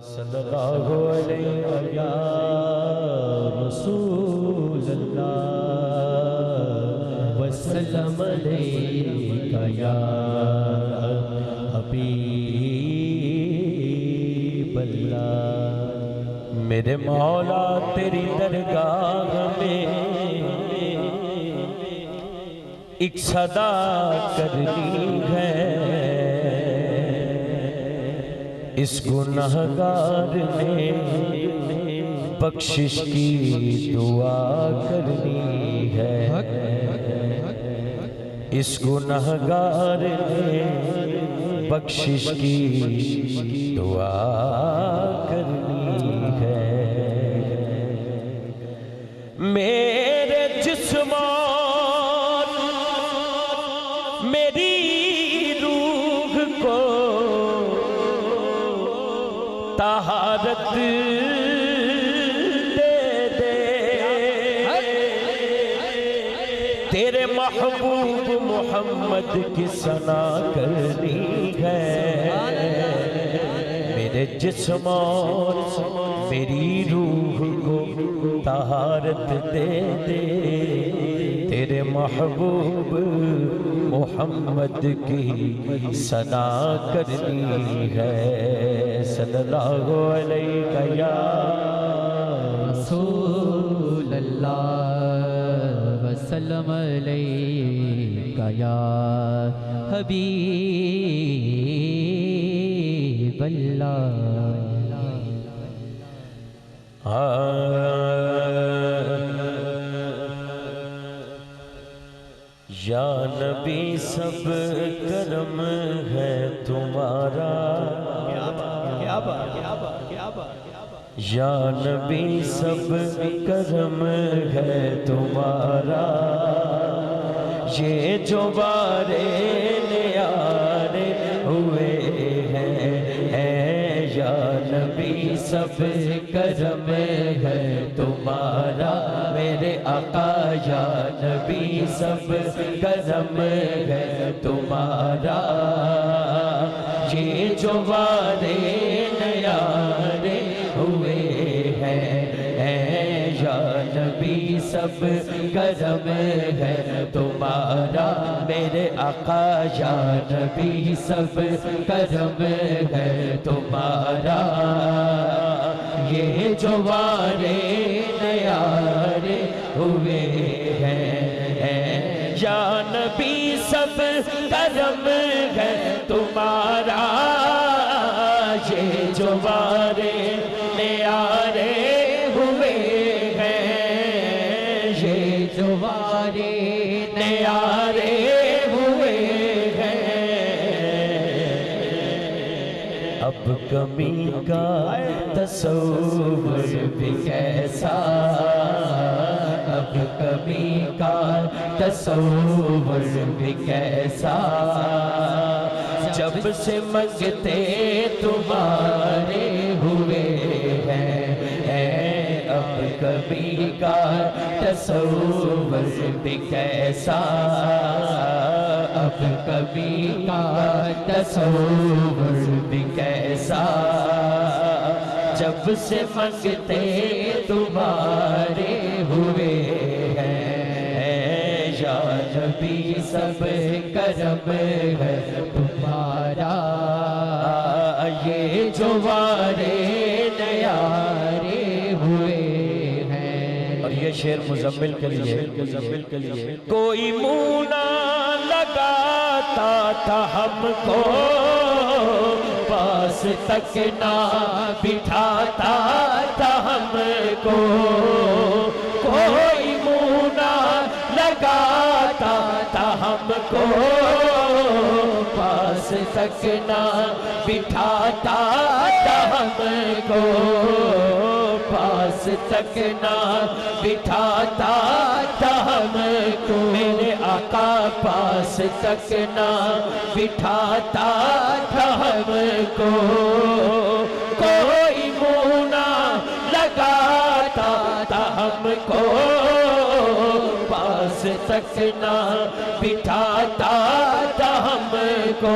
صلی اللہ علیہ یا رسول اللہ وسلم علیہ یا حبیب اللہ۔ میرے مولا تیری درگاہ میں ایک صدا کرنی ہے، اس گنہگار نے بخشش کی دعا کرنی ہے، اس گنہگار نے بخشش کی دعا کرنی ہے۔ میرے جسم اور میری روح کو طہارت دے دے، تیرے محبوب محمد کی ثنا کرنی ہے۔ میرے جسم اور میری روح کو طہارت دے دے، تیرے محبوب محمد کی ثنا کرنی ہے۔ صلی اللہ علیہ یا رسول اللہ وسلم علیہ یا حبیب اللہ۔ یا نبی سب کرم ہے تمہارا، یا نبی سب کرم ہے تمہارا، یہ جو بارے نیارے ہوئے ہیں، یا نبی سب کرم ہے تمہارا، میرے آقا یا نبی سب کرم ہے تمہارا، یہ جو بارے نیارے ہوئے ہیں، یا نبی سب کرم ہے تمہارا، میرے آقا یا نبی سب کرم ہے تمہارا، یہ جو بارے نیارے ہوئے ہیں، یا نبی سب کرم ہے تمہارا، یہ جو بارے نیارے ہوئے ہیں، یہ جو بارے نیارے ہوئے ہیں۔ اب کمی کا تصور بھی کیسا، اب کمی کا تصور بھی کیسا، جب سے منگتے تمہارے ہوئے ہیں، اب کمی کا تصور بھی کیسا، اب کمی کا تصور بھی کیسا، جب سے منگتے تمہارے ہوئے ہیں، یا نبی سب کرم ہے تمہارا، یہ جو بارے نیارے ہوئے ہیں۔ اور یہ شعر مزمل کے لیے، کوئی منہ نہ لگاتا تھا ہم کو، پاس تک نہ بٹھاتا تھا ہم کو، کوئی منہ نہ لگاتا تھا ہم کو، پاس تک نہ بٹھاتا تھا ہم کو، پاس تک نہ بٹھاتا تھا ہم کو، میرے آقا پاس تک نہ بٹھاتا تھا ہم کو، کوئی منہ نہ لگاتا تھا ہم کو، پاس تک نہ بٹھاتا تھا ہم کو،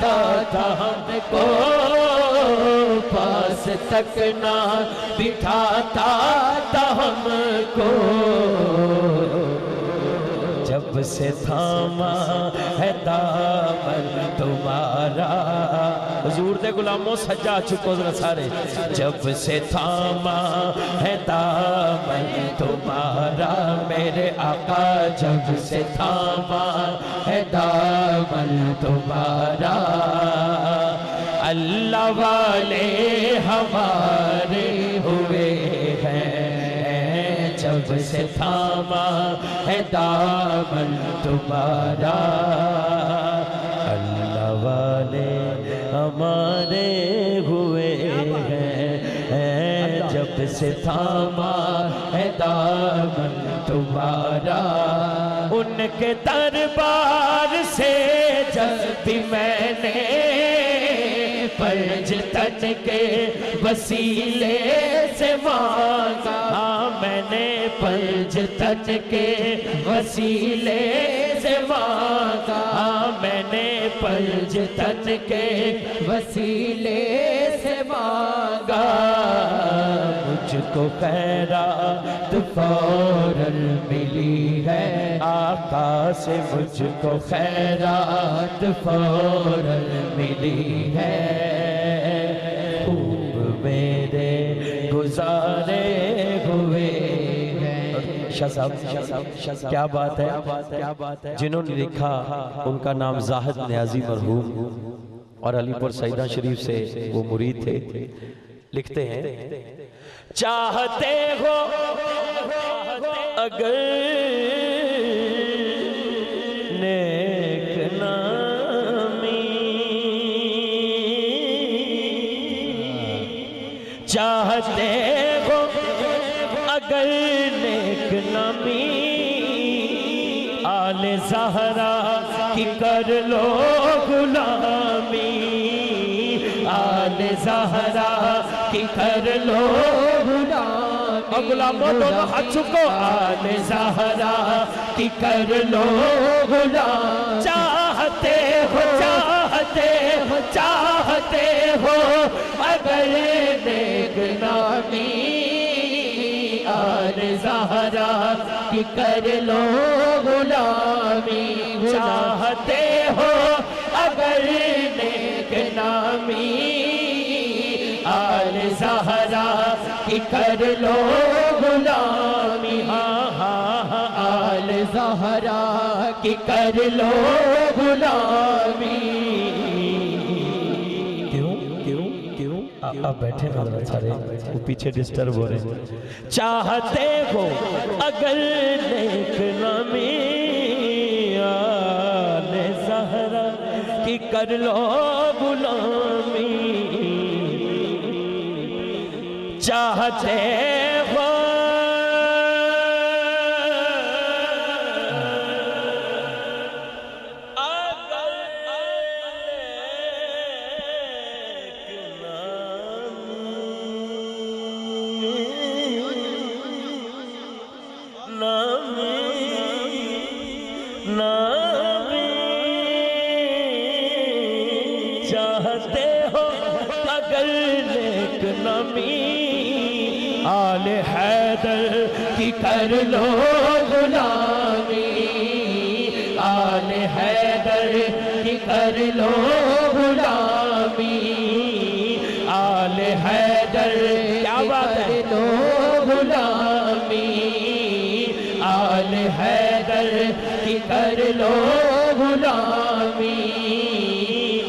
تھا ہم کو پاس تک نہ بٹھاتا تھا ہم کو جب سے تھاما ہے دامن تمہارا حضور دے غلاموں سجا چکو ذرا سارے جب سے تھاما ہے دامن تمہارا میرے آقا جب سے تھاما ہے دامن تمہارا اللہ والے ہمارے ہوئے ہیں جب سے تھاما ہے دامن تمہارا اللہ والے ہمارے ہوئے ہیں جب سے تھاما ہے دامن تمہارا ان کے دربار سے جب بھی میں نے فرج تن کے وسیلے سے مانگا میں نے فرج تن کے وسیلے سے مانگا میں نے فرج تن کے وسیلے سے مانگا مجھ کو خیرات فوراً ملی ہے آقا سے مجھ کو خیرات فوراً ملی ہے خوب میرے گزارے ہوئے ہیں شاہ صاحب کیا بات ہے جنہوں نے لکھا ان کا نام زاہد نیازی مرحوم اور علی پور سیدہ شریف سے وہ مرید تھے لکھتے ہیں چاہتے ہو اگر نیک نامی چاہتے ہو اگر نیک نامی آل زہرا کی کر لو غلامی آل زہرا کی کر لو غلامی اور غلاموں دونوں ہاتھ چکو آل زہرا کی کر لو غلامی چاہتے ہو چاہتے ہو چاہتے ہو اگر نیک نامی آل زہرا کی کر لو غلامی چاہتے ہو اگر نیک نامی آل زہرا کی کر لو غلامی آل زہرا کی کر لو غلامی آپ بیٹھے حضرت سارے وہ پیچھے ڈسٹرب ہو رہے ہیں چاہتے ہو اگر نیک نامی آل زہرا کی کر لو غلامی چاہتے ہو چاہتے ہو اگر نیک نامی آل حیدر کی کر لو غلامی آل حیدر کی کر لو غلامی آل حیدر کیا بات ہے لو غلامی آل حیدر کی کر لو غلامی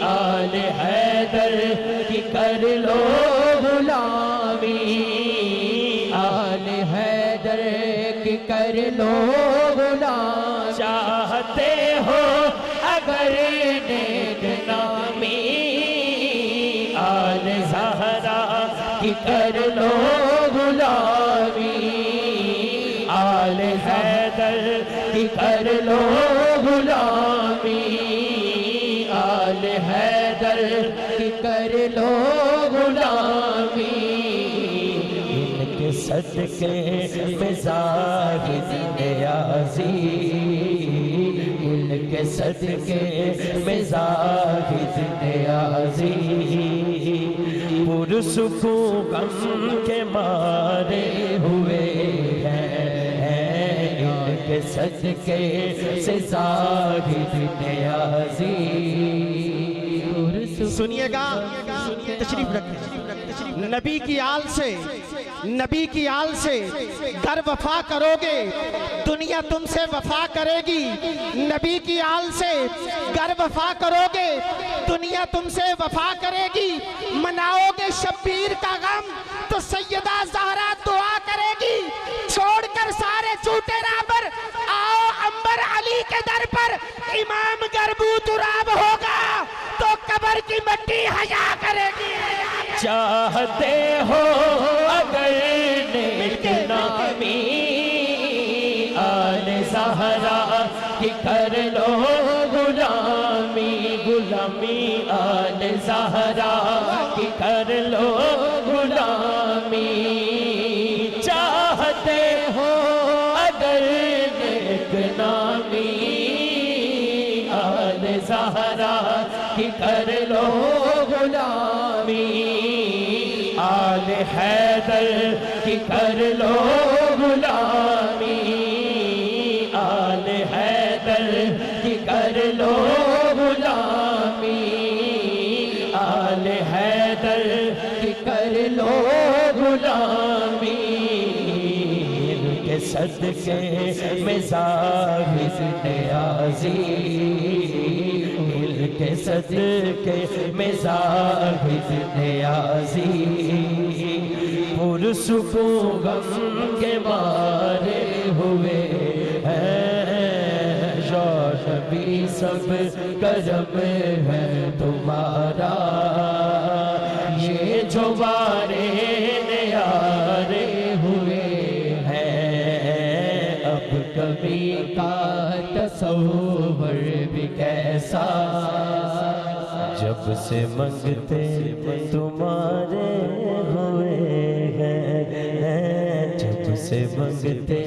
آل حیدر کی کر لو غلامی آل حیدر کی کر لو غلامی چاہتے ہو اگر نیک نامی آل زہرا کی کر لو غلامی آل حیدر کی کر لو غلامی آل حیدر کی کر لو غلامی ان کے صدقے میں زاہد نیازی ان کے صدقے میں زاہد نیازی پرسکون غم کے مارے ہوئے ہیں ان کے صدقے سے زاہد نیازی سنیے گا تشریف رکھیں نبی کی آل سے گر وفا کرو گے دنیا تم سے وفا کرے گی نبی کی آل سے گر وفا کرو گے دنیا تم سے وفا کرے گی مناؤ گے شبیر کا غم تو سیدہ زہرا دعا کرے گی چھوڑ کر سارے جھوٹے رابر آؤ عنبر علی کے در پر امام گربو تراب ہوگا تو قبر کی مٹی حیا کرے گی چاہتے ہو اگر نیک نامی آل زہرا کی کر لو غلامی غلامی آل زہرا کی کر لو غلامی چاہتے ہو اگر نیک نامی آل زہرا کی کر لو غلامی آل حیدر کی کر لو غلامی آل حیدر کی کر لو غلامی آل حیدر کی کر لو غلامی ان کے صدقے میں زاہد نیازی کے صدقے میں زاہد نیازی پرسکون غم کے مارے ہوئے ہیں شوق بھی سب کرم ہے تمہارا یہ جو بارے نیارے ہوئے ہیں اب کبھی کا تصور بھی کیسا جب سے منگتے تمہارے ہوئے ہیں جب سے منگتے